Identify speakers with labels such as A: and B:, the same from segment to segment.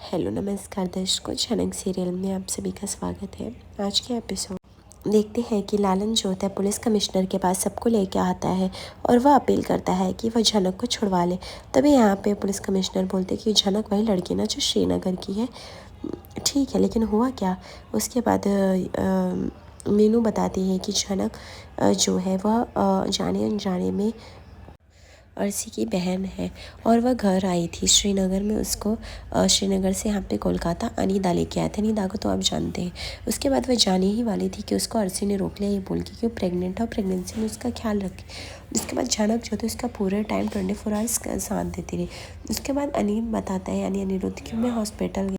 A: Hello नमस्कार दर्शकों, झनक सीरियल में आप सभी का स्वागत है। आज के एपिसोड देखते हैं कि लालन जो होता है पुलिस कमिश्नर के पास सबको लेके आता है और वह अपील करता है कि वह झनक को छुड़वा ले। तभी यहाँ पे पुलिस कमिश्नर बोलते हैं कि झनक वही लड़की ना जो श्रीनगर की है। ठीक है, लेकिन हुआ क्या? उसके बाद मीनू बताती है कि झनक जो है वह जाने अनजाने में अर्शी की बहन है और वह घर आई थी श्रीनगर में। उसको श्रीनगर से यहाँ पे कोलकाता अनीदा लेके आए थे। अनीदा को तो आप जानते हैं। उसके बाद वह जाने ही वाली थी कि उसको अर्शी ने रोक लिया ये बोल के कि वो प्रेग्नेंट है और प्रेगनेंसी में उसका ख्याल रखे। उसके बाद झनक जो थी उसका पूरे टाइम 24 आवर्स का साथ देती रही। उसके बाद अनिल बताता है यानी अनिरुद्ध कि मैं हॉस्पिटल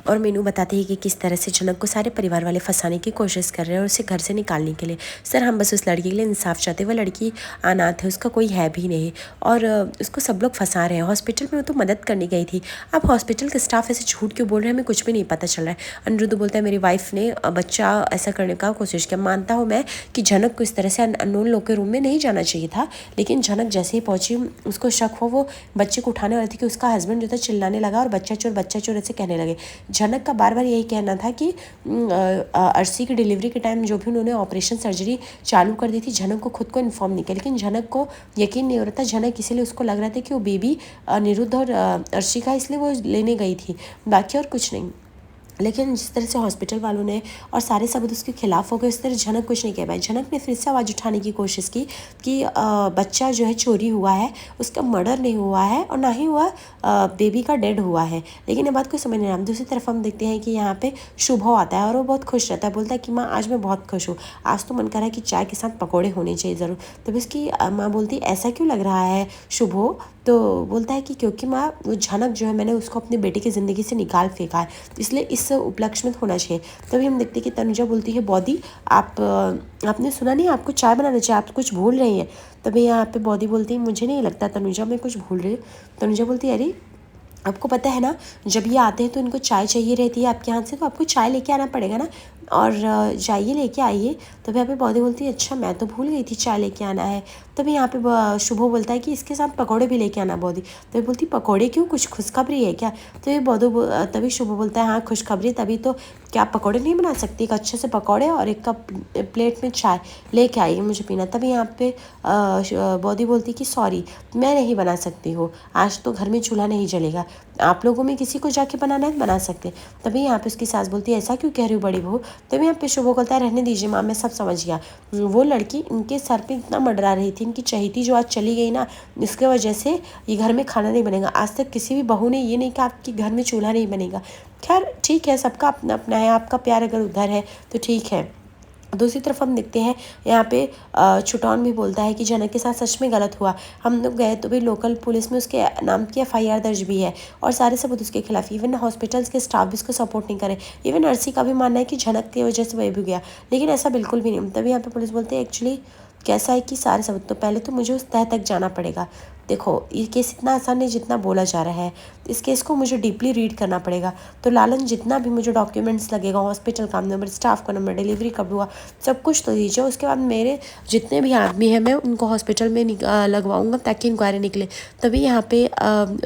A: और मीनू बताती है कि किस तरह से झनक को सारे परिवार वाले फंसाने की कोशिश कर रहे हैं और उसे घर से निकालने के लिए। सर, हम बस उस लड़की के लिए इंसाफ चाहते हैं। वह लड़की अनाथ है, उसका कोई है भी नहीं और उसको सब लोग फंसा रहे हैं। हॉस्पिटल में वो तो मदद करने गई थी। अब हॉस्पिटल के स्टाफ ऐसे झूठ क्यों बोल रहे हैं, हमें कुछ भी नहीं पता चल रहा है। अनिरुद्ध बोलता है मेरी वाइफ ने बच्चा ऐसा करने का कोशिश किया। मानता हूँ मैं कि झनक को इस तरह से अननोन लोग के रूम में नहीं जाना चाहिए था, लेकिन झनक जैसे ही पहुंची उसको शक हो वो बच्चे को उठाने वाली थी कि उसका हस्बैंड जो था चिल्लाने लगा और बच्चा चोर ऐसे कहने लगे। झनक का बार बार यही कहना था कि अर्शी की डिलीवरी के टाइम जो भी उन्होंने ऑपरेशन सर्जरी चालू कर दी थी झनक को खुद को इन्फॉर्म नहीं किया, लेकिन झनक को यकीन नहीं हो रहा था। झनक इसीलिए उसको लग रहा था कि वो बेबी अनिरुद्ध और अर्शी का, इसलिए वो लेने गई थी, बाकी और कुछ नहीं। लेकिन जिस तरह से हॉस्पिटल वालों ने और सारे सबूत उसके खिलाफ हो गए, उस तरह झनक कुछ नहीं कह पाई। झनक ने फिर से आवाज़ उठाने की कोशिश की कि बच्चा जो है चोरी हुआ है, उसका मर्डर नहीं हुआ है और ना ही हुआ बेबी का डेड हुआ है। लेकिन ये बात कोई समझ नहीं आ रहा। दूसरी तरफ हम देखते हैं कि यहाँ पे शुभ आता है और वो बहुत खुश रहता है। बोलता है कि माँ आज मैं बहुत खुश हूँ, आज तो मन कर रहा है कि चाय के साथ पकौड़े होने चाहिए ज़रूर। तब इसकी माँ बोलती ऐसा क्यों लग रहा है शुभ? तो बोलता है कि क्योंकि माँ वो झनक जो है मैंने उसको अपनी बेटी की ज़िंदगी से निकाल फेंका है, इसलिए इस उपलक्ष्य में होना चाहिए। तभी हम देखते हैं कि तनुजा बोलती है बॉडी आपने सुना नहीं, आपको चाय बनाना चाहिए, आप कुछ भूल रही हैं। तभी यहाँ पे बॉडी बोलती है मुझे नहीं लगता तनुजा मैं कुछ भूल रही हूँ। तनुजा बोलती है अरे आपको पता है ना, जब ये आते हैं तो इनको चाय चाहिए रहती है आपके हाथ से, तो आपको चाय लेके आना पड़ेगा ना, और जाइए लेके आइए। तभी यहाँ पे बॉडी बोलती है अच्छा मैं तो भूल गई थी चाय लेके आना है। तभी यहाँ पे शुभो बोलता है कि इसके साथ पकौड़े भी लेके आना बॉडी। तभी बोलती पकौड़े क्यों, कुछ खुशखबरी है क्या? तो ये तभी शुभो बोलता है हाँ खुशखबरी, तभी तो क्या आप पकौड़े नहीं बना सकती? एक अच्छे से पकौड़े और एक कप प्लेट में चाय लेके आइए, मुझे पीना। तभी यहाँ पे बॉडी बोलती कि सॉरी मैं नहीं बना सकती हूँ, आज तो घर में चूल्हा नहीं जलेगा, आप लोगों में किसी को जाके बनाना है बना सकते। तभी यहाँ पे उसकी सास बोलती है ऐसा क्यों कह रही हो बड़ी बहू? तभी यहाँ पे शुभ कहता है रहने दीजिए माँ, मैं सब समझ गया। वो लड़की इनके सर पे इतना मंडरा रही थी, इनकी चहेती जो आज चली गई ना, इसके वजह से ये घर में खाना नहीं बनेगा। आज तक किसी भी बहू ने ये नहीं कहा आपके घर में चूल्हा नहीं बनेगा। खैर ठीक है, सबका अपना अपना है, आपका प्यार अगर उधर है तो ठीक है। दूसरी तरफ हम देखते हैं यहाँ पे छुटौन भी बोलता है कि जनक के साथ सच में गलत हुआ। हम लोग गए तो भी लोकल पुलिस में उसके नाम की FIR दर्ज भी है और सारे सबूत उसके खिलाफ। इवन हॉस्पिटल्स के स्टाफ भी उसको सपोर्ट नहीं करे। इवन अर्शी का भी मानना है कि झनक की वजह से वह भी गया, लेकिन ऐसा बिल्कुल भी नहीं। तभी यहाँ पे पुलिस बोलते हैं एक्चुअली कैसा है कि सारे सबूत तो पहले तो मुझे उस तह तक जाना पड़ेगा। देखो ये केस इतना आसान नहीं जितना बोला जा रहा है, इस केस को मुझे डीपली रीड करना पड़ेगा। तो लालन जितना भी मुझे डॉक्यूमेंट्स लगेगा, हॉस्पिटल का नंबर, स्टाफ का नंबर, डिलीवरी कब हुआ, सब कुछ तो दीजिए। उसके बाद मेरे जितने भी आदमी हैं मैं उनको हॉस्पिटल में लगवाऊंगा ताकि इंक्वायरी निकले। तभी यहाँ पे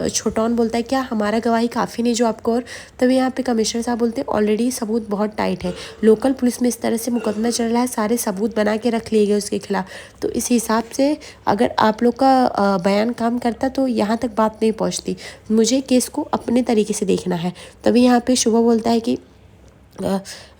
A: छोटौन बोलता है क्या हमारा गवाही काफ़ी नहीं जो आपको? और तभी यहाँ पे कमिश्नर साहब बोलते हैं ऑलरेडी सबूत बहुत टाइट है, लोकल पुलिस में इस तरह से मुकदमा चल रहा है, सारे सबूत बना के रख लिए गए उसके खिलाफ। तो इस हिसाब से अगर आप लोग का बयान काम करता तो यहाँ तक बात नहीं पहुँचती। मुझे केस को अपने तरीके से देखना है। तभी यहाँ पे शुभ बोलता है कि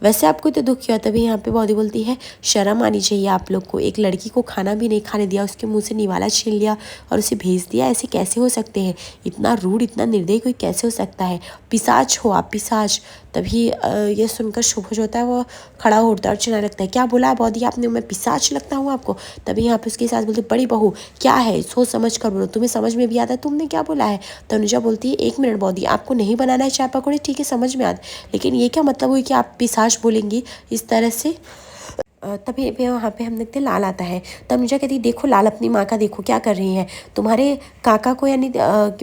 A: वैसे आपको तो दुख किया। तभी यहाँ पे बॉडी बोलती है शर्म आनी चाहिए आप लोग को, एक लड़की को खाना भी नहीं खाने दिया, उसके मुंह से निवाला छीन लिया और उसे भेज दिया। ऐसे कैसे हो सकते हैं? इतना रूड, इतना निर्दयी कोई कैसे हो सकता है? पिशाच हो आप, पिशाच। तभी ये सुनकर शुभ जो होता है वो खड़ा होता है और चिल्लाने लगता है क्या बोला बॉडी आपने, मैं पिशाच लगता हूँ आपको? तभी यहाँ पे उसकी सास बोलती बड़ी बहू क्या है, सोच समझ कर बोलो, तुम्हें समझ में भी आता है तुमने क्या बोला है? तनुजा बोलती है 1 मिनट बॉडी, आपको नहीं बनाना है चाय पकौड़े ठीक है समझ में आता, लेकिन ये क्या मतलब हुई कि आप पिशाच बोलेंगी इस तरह से? तभी पे वहाँ पे हम देखते हैं लाल आता है। तनुजा कहती देखो लाल अपनी माँ का देखो क्या कर रही है, तुम्हारे काका को यानी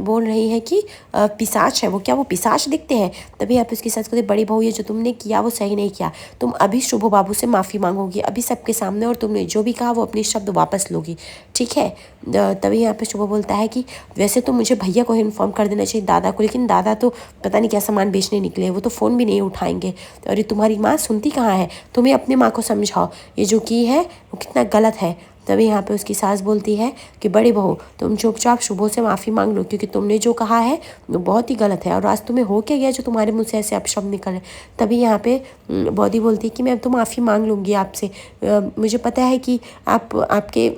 A: बोल रही है कि पिशाच है वो, क्या वो पिशाच दिखते हैं। तभी आप उसकी सच कहते बड़ी बहू ये जो तुमने किया वो सही नहीं किया, तुम अभी शुभ बाबू से माफ़ी मांगोगी अभी सबके सामने, और तुमने जो भी कहा वो अपने शब्द वापस लोगी, ठीक है। तभी यहाँ पे शुभ बोलता है कि वैसे तो मुझे भैया को इन्फॉर्म कर देना चाहिए दादा को, लेकिन दादा तो पता नहीं क्या सामान बेचने निकले, वो तो फ़ोन भी नहीं उठाएंगे, और ये तुम्हारी माँ सुनती कहाँ है, तुम्हें अपनी माँ को समझाओ ये जो की है वो कितना गलत है। तभी यहाँ पे उसकी सास बोलती है कि बड़ी बहू तुम चुपचाप शुभो से माफ़ी मांग लो, क्योंकि तुमने जो कहा है वो बहुत ही गलत है, और आज तुम्हें हो क्या गया जो तुम्हारे मुँह से ऐसे अपशब्द निकले। तभी यहाँ पे बौदी बोलती है कि मैं तो माफ़ी मांग लूँगी आपसे, मुझे पता है कि आप आपके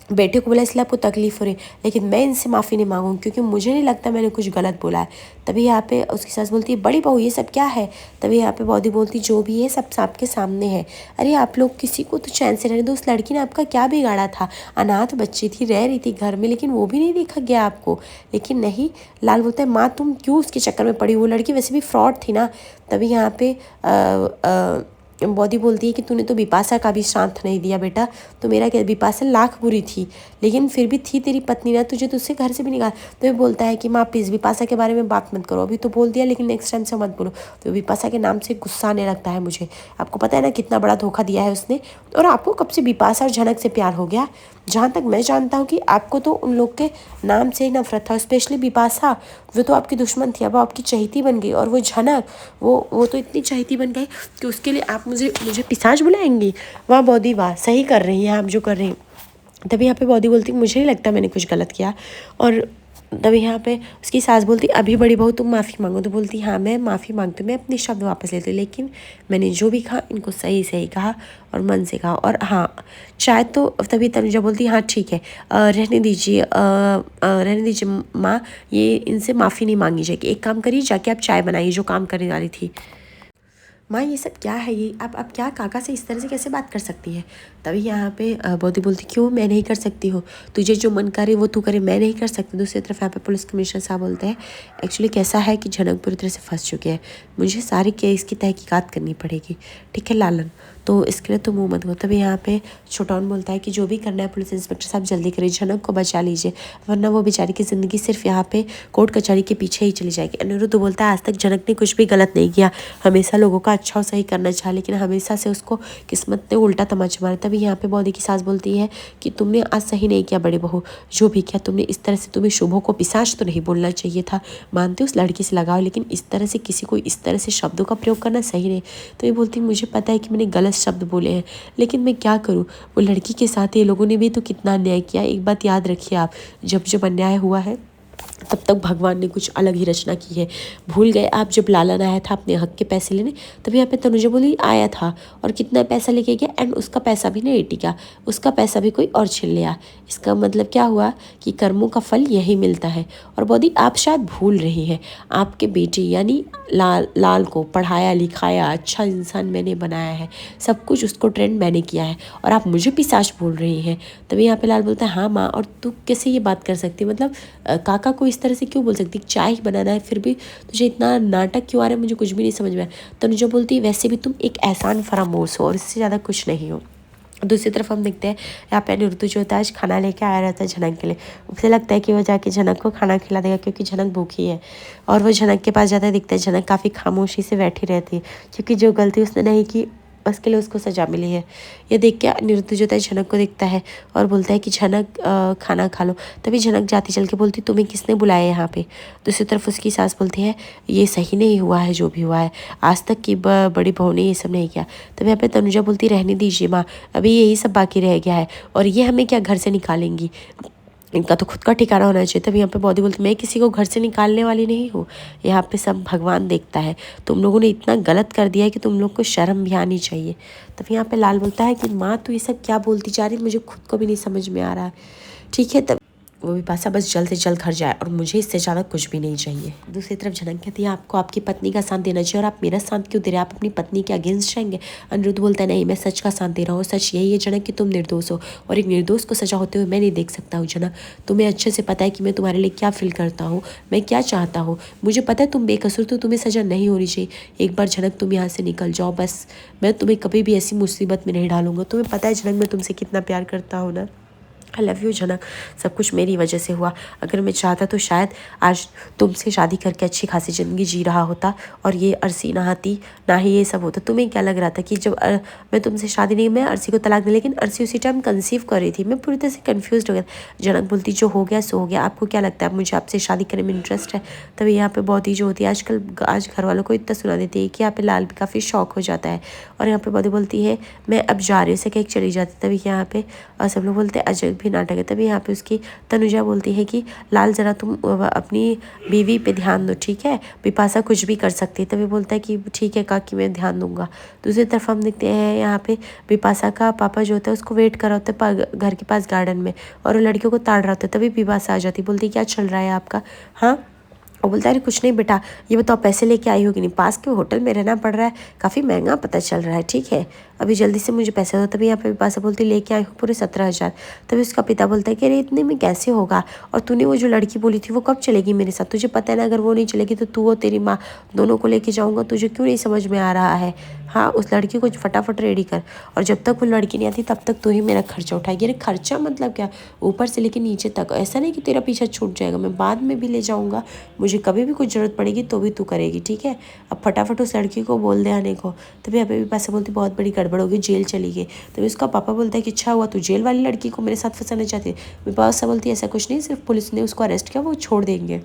A: बेटे को बोला इसलिए आपको तकलीफ़ हो रही, लेकिन मैं इनसे माफ़ी नहीं मांगूंगी क्योंकि मुझे नहीं लगता मैंने कुछ गलत बोला है। तभी यहाँ पे उसकी सास बोलती है बड़ी बहू ये सब क्या है। तभी यहाँ पे बौदी बोलती जो भी है सब आपके सामने है, अरे आप लोग किसी को तो चैन से रहने दो, उस लड़की ने आपका क्या बिगाड़ा था, अनाथ बच्ची थी रह रही थी घर में, लेकिन वो भी नहीं देखा गया आपको। लेकिन नहीं, लाल बोलता है माँ तुम क्यों उसके चक्कर में पड़ी, वो लड़की वैसे भी फ्रॉड थी ना। तभी यहाँ पे बौदी बोलती है कि तूने तो बिपाशा का भी साथ नहीं दिया बेटा, तो मेरा क्या, बिपाशा लाख बुरी थी लेकिन फिर भी थी तेरी पत्नी ना, तुझे तुझसे घर से भी निकाल। तो ये बोलता है कि माँ प्लीज़ बिपाशा के बारे में बात मत करो, अभी तो बोल दिया लेकिन नेक्स्ट टाइम से मत बोलो। तो बिपाशा के नाम से गुस्सा आने लगता है मुझे, आपको पता है ना कितना बड़ा धोखा दिया है उसने, और आपको कब से बिपाशा और झनक से प्यार हो गया। जहाँ तक मैं जानता हूँ कि आपको तो उन लोग के नाम से ही नफरत था, स्पेशली बिपाशा, वो तो आपकी दुश्मन थी, अब आपकी चहेती बन गई, और वो झनक वो तो इतनी चहेती बन गई कि उसके लिए आप मुझे पिशाच बुलाएंगी। वाह बौदी वाह, सही कर रही हैं आप जो कर रही हैं। तभी यहाँ पे बौदी बोलती मुझे नहीं लगता मैंने कुछ गलत किया, और तभी यहाँ पे उसकी सास बोलती अभी बड़ी बहू तुम माफ़ी मांगो। तो बोलती हाँ मैं माफ़ी मांगती हूँ, मैं अपने शब्द वापस लेती हूँ, लेकिन मैंने जो भी कहा इनको सही सही कहा और मन से कहा, और हाँ शायद तो। तभी तनुजा बोलती हाँ ठीक है, रहने दीजिए, रहने दीजिए माँ, ये इनसे माफ़ी नहीं मांगी जाएगी, एक काम करिए जाके आप चाय बनाइए जो काम करने वाली थी। माँ ये सब क्या है, ये आप क्या काका से इस तरह से कैसे बात कर सकती है। तभी यहाँ पे बौदी बोलती क्यों मैं नहीं कर सकती हूँ, तुझे जो मन करे वो तू करे, मैं नहीं कर सकती। दूसरी तरफ यहाँ पे पुलिस कमिश्नर साहब बोलते हैं एक्चुअली कैसा है कि झनक पूरी तरह से फंस चुके हैं, मुझे सारी केस की तहकीकात करनी पड़ेगी, ठीक है लालन, तो इसके लिए तो मुँह मत हो। तभी यहाँ पे छोटाउन बोलता है कि जो भी करना है पुलिस इंस्पेक्टर साहब जल्दी करिए, झनक को बचा लीजिए, वरना वो बेचारी की ज़िंदगी सिर्फ यहाँ पे कोर्ट कचहरी के पीछे ही चली जाएगी। अनिरुद्ध बोलता है आज तक झनक ने कुछ भी गलत नहीं किया, हमेशा लोगों का अच्छा और सही करना चाहा, लेकिन हमेशा से उसको किस्मत ने उल्टा तमाचा मारा। तभी यहाँ पे बौदी की सास बोलती है कि तुमने आज सही नहीं किया बड़ी बहू, जो भी किया तुमने इस तरह से, तुम्हें शुभो को पिशाच तो नहीं बोलना चाहिए था, मानते उस लड़की से लगाओ, लेकिन इस तरह से किसी को इस तरह से शब्दों का प्रयोग करना सही नहीं। तो ये बोलती मुझे पता है कि मैंने गलत शब्द बोले हैं, लेकिन मैं क्या करूँ, वो लड़की के साथ ये लोगों ने भी तो कितना अन्याय किया। एक बात याद रखिए आप, जब जब अन्याय हुआ है तब तक भगवान ने कुछ अलग ही रचना की है। भूल गए आप जब लालन आया था अपने हक के पैसे लेने, तभी यहाँ पे तनुजा बोली आया था और कितना पैसा लेके गया, एंड उसका पैसा भी नहीं टिका, उसका पैसा भी कोई और छीन लिया। इसका मतलब क्या हुआ कि कर्मों का फल यही मिलता है। और बौदी आप शायद भूल रही हैं, आपके बेटे यानी लाल को पढ़ाया लिखाया, अच्छा इंसान मैंने बनाया है, सब कुछ उसको ट्रेंड मैंने किया है, और आप मुझे पिशाच बोल रही हैं। तभी यहाँ पे लाल बोलता है हाँ माँ, और तू कैसे ये बात कर सकती, मतलब काका को इस तरह से क्यों बोल सकती, चाय ही बनाना है फिर भी तुझे इतना नाटक क्यों आ रहा है, मुझे कुछ भी नहीं समझ में आया। तनुजा बोलती है वैसे भी तुम एक एहसान फरामोश हो और इससे ज़्यादा कुछ नहीं हो। दूसरी तरफ हम देखते हैं यहाँ पे अनिरुद्ध जो होता है आज खाना लेके आया रहता है झनक के लिए, उसे लगता है कि वो जाके झनक को खाना खिला देगा क्योंकि झनक भूखी है, और वो झनक के पास जाता है, दिखता है झनक काफ़ी खामोशी से बैठी रहती है क्योंकि जो गलती उसने नहीं की उसके लिए उसको सजा मिली है। ये देख के अनिरुद्ध जो है झनक को देखता है और बोलता है कि झनक खाना खा लो। तभी झनक जाती चल के बोलती तुम्हें किसने बुलाया यहाँ पे। दूसरी तरफ उसकी सास बोलती है ये सही नहीं हुआ है जो भी हुआ है, आज तक की बड़ी बहू ने ये सब नहीं किया। तभी यहाँ पे तनुजा बोलती रहने दीजिए माँ, अभी यही सब बाकी रह गया है और ये हमें क्या घर से निकालेंगी, इनका तो खुद का ठिकाना होना चाहिए। तभी यहाँ पे बौदी बोलती मैं किसी को घर से निकालने वाली नहीं हूँ, यहाँ पे सब भगवान देखता है, तुम लोगों ने इतना गलत कर दिया है कि तुम लोग को शर्म भी आनी चाहिए। तभी यहाँ पे लाल बोलता है कि माँ तू ये सब क्या बोलती जा रही, मुझे खुद को भी नहीं समझ में आ रहा है, ठीक है। तब वो बिपाशा बस जल्द से जल्द घर जाए और मुझे इससे ज़्यादा कुछ भी नहीं चाहिए। दूसरी तरफ झनक कहती है आपको आपकी पत्नी का साथ देना चाहिए और आप मेरा साथ क्यों दे रहे हैं, आप अपनी पत्नी के अगेंस्ट जाएंगे। अनिरुद्ध बोलता है नहीं, मैं सच का साथ दे रहा हूँ, सच यही है झनक कि तुम निर्दोष हो और एक निर्दोष को सजा होते हुए मैं नहीं देख सकता हूँ झनक। तुम्हें अच्छे से पता है कि मैं तुम्हारे लिए क्या फील करता हूँ, मैं क्या चाहता हूँ। मुझे पता है तुम बेकसूर, तो तुम्हें सजा नहीं होनी चाहिए। एक बार झनक तुम यहाँ से निकल जाओ बस, मैं तुम्हें कभी भी ऐसी मुसीबत में नहीं डालूंगा। तुम्हें पता है झनक मैं तुमसे कितना प्यार करता हूँ ना। आई लव यू झनक, सब कुछ मेरी वजह से हुआ। अगर मैं चाहता तो शायद आज तुमसे शादी करके अच्छी खासी ज़िंदगी जी रहा होता और ये अर्सी ना आती, ना ही ये सब होता। तुम्हें क्या लग रहा था कि जब मैं तुमसे शादी नहीं, मैं अर्सी को तलाक दी, लेकिन अर्सी उसी टाइम कंसीव कर रही थी। मैं पूरी तरह से कन्फ्यूज़ हो गया। झनक बोलती जो हो गया सो हो गया, आपको क्या लगता है मुझे आपसे शादी करने में इंटरेस्ट है। तभी यहाँ पे बहुत ही जो होती है आजकल, आज घर वालों को इतना सुना देती है कि यहाँ पे लाल भी काफ़ी शौक हो जाता है। और यहाँ पे बहुत बोलती है मैं अब जा रही हूँ, से कह चली जाती। तभी यहाँ पे सब लोग बोलते हैं अजय भी नाटक है। तभी यहाँ पे उसकी तनुजा बोलती है कि लाल ज़रा तुम अपनी बीवी पे ध्यान दो, ठीक है, बिपाशा कुछ भी कर सकती है। तभी बोलता है कि ठीक है काकी, मैं ध्यान दूंगा। दूसरी तरफ हम देखते हैं यहाँ पे बिपाशा का पापा जो होता है उसको वेट कर रहा होता है घर के पास गार्डन में, और वो लड़कियों को ताड़ रहा होता है। तभी बिपाशा आ जाती, बोलती क्या चल रहा है आपका। हाँ, वो बोलता है अरे कुछ नहीं बेटा, ये बताओ पैसे लेके आई होगी नहीं, पास के होटल में रहना पड़ रहा है, काफ़ी महंगा पता चल रहा है, ठीक है अभी जल्दी से मुझे पैसे दो। तभी यहाँ पे पास बोलती लेके आई हूँ पूरे 17,000। तभी उसका पिता बोलता है कि अरे इतने में कैसे होगा, और तूने वो जो लड़की बोली थी वो कब चलेगी मेरे साथ, तुझे पता है ना अगर वो नहीं चलेगी तो तू और तेरी माँ दोनों को लेके जाऊँगा, तुझे क्यों नहीं समझ में आ रहा है। हाँ, उस लड़की को फटाफट रेडी कर, और जब तक वो लड़की नहीं आती तब तक तू ही मेरा खर्चा उठाएगी। अरे खर्चा मतलब क्या, ऊपर से लेके नीचे तक, ऐसा नहीं कि तेरा पीछा छूट जाएगा, मैं बाद में भी ले जाऊँगा, मुझे कभी भी कुछ ज़रूरत पड़ेगी तो भी तू करेगी, ठीक है। अब फटाफट उस लड़की को बोल दे आने को। तभी अभी भी पापा बोलती बहुत बड़ी गड़बड़ होगी, जेल चली गई। तभी उसका पापा बोलता है कि अच्छा हुआ तू जेल वाली लड़की को मेरे साथ फंसाना चाहती है। मेरे पास बोलती है ऐसा कुछ नहीं, सिर्फ पुलिस ने उसको अरेस्ट किया, वो छोड़ देंगे,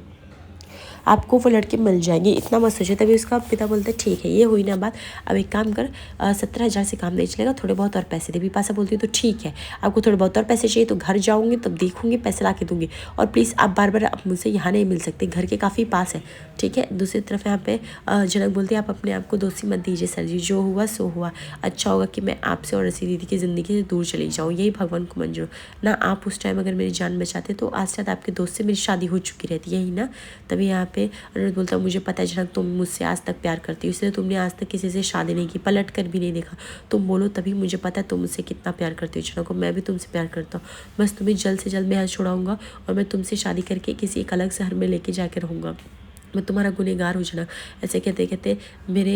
A: आपको वो लड़के मिल जाएंगे, इतना मत सोचिए। तभी उसका पिता बोलते ठीक है, ये हुई ना बात, अब एक काम कर 17,000 से काम नहीं चलेगा, थोड़े बहुत और पैसे दे। भी पासा बोलती है तो ठीक है, आपको थोड़े बहुत और पैसे चाहिए तो घर जाऊँगी तब देखूँगी, पैसे ला के दूँगी, और प्लीज़ आप बार बार आप मुझसे यहाँ नहीं मिल सकते, घर के काफ़ी पास है, ठीक है। दूसरी तरफ यहाँ पे जनक बोलती है आप अपने आप को दोषी मत दीजिए सर जी, जो हुआ सो हुआ, अच्छा होगा कि मैं आपसे और रसी दीदी की ज़िंदगी से दूर चली जाऊँ, यही भगवान को मंजूर ना। आप उस टाइम अगर मेरी जान बचाते तो आज शायद आपके दोस्त से मेरी शादी हो चुकी रहती, यही ना। तभी यहाँ पे अनिरुद्ध बोलता मुझे पता है जनक तुम मुझसे आज तक प्यार करती हो, इसलिए तुमने आज तक किसी से शादी नहीं की, पलट कर भी नहीं देखा, तुम बोलो तभी मुझे पता है तुम मुझसे कितना प्यार करती हो जनक को, मैं भी तुमसे प्यार करता हूँ, बस तुम्हें जल्द से जल्द मैं यहाँ छुड़ाऊंगा और मैं तुमसे शादी करके किसी एक अलग शहर में लेके जाकर रहूँगा, मैं तुम्हारा गुनहगार हो जनक। ऐसे कहते कहते मेरे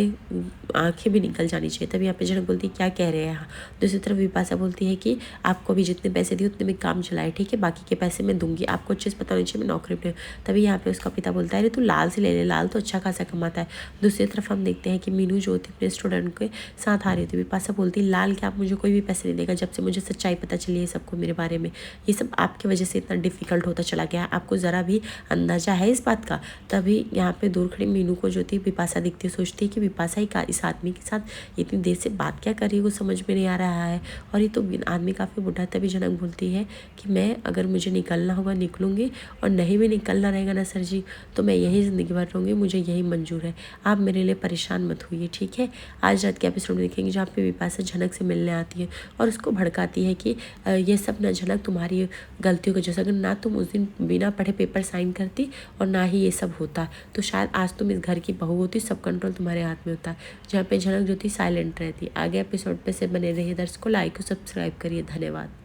A: आंखें भी निकल जानी चाहिए। तभी यहाँ पे जनक बोलती है क्या कह रहे हैं। दूसरी तरफ विपाशा बोलती है कि आपको अभी जितने पैसे दिए उतने में काम चलाए, ठीक है, बाकी के पैसे मैं दूंगी, आपको अच्छे से पता होना चाहिए मैं नौकरी पे हूँ। तभी यहाँ पे उसका पिता बोलता है अरे तू लाल से ले ले, लाल तो अच्छा खासा कमाता है। दूसरी तरफ हम देखते हैं कि मीनू जो होती है अपने स्टूडेंट के साथ आ रही थी। विपाशा बोलती है लाल क्या, आप मुझे कोई भी पैसे नहीं देगा, जब से मुझे सच्चाई पता चली है सबको मेरे बारे में, ये सब आपकी वजह से इतना डिफिकल्ट होता चला गया, आपको ज़रा भी अंदाजा है इस बात का। तभी यहाँ पे दूर खड़ी मीनू को जो थी विपाशा दिखती है, सोचती है कि विपाशा ही इस आदमी के साथ इतनी देर से बात क्या कर रही है, वो समझ में नहीं आ रहा है, और ये तो आदमी काफ़ी बुढ़ा है। तभी जनक बोलती है कि मैं अगर मुझे निकलना होगा निकलूँगी, और नहीं भी निकलना रहेगा ना सर जी तो मैं यही ज़िंदगी भर रहूँगी, मुझे यही मंजूर है, आप मेरे लिए परेशान मत होइए, ठीक है। आज रात के एपिसोड में देखेंगे जहाँ पे विपाशा जनक से मिलने आती है और उसको भड़काती है कि ये सब ना जनक तुम्हारी गलतियों की वजह से, अगर ना तुम उस दिन बिना पढ़े पेपर साइन करती और ना ही ये सब होता तो शायद आज तुम इस घर की बहू होती, सब कंट्रोल तुम्हारे हाथ में होता। जहाँ पे झनक जो थी साइलेंट रहती। आगे एपिसोड पे से बने रहिए दर्शकों, लाइक और सब्सक्राइब करिए, धन्यवाद।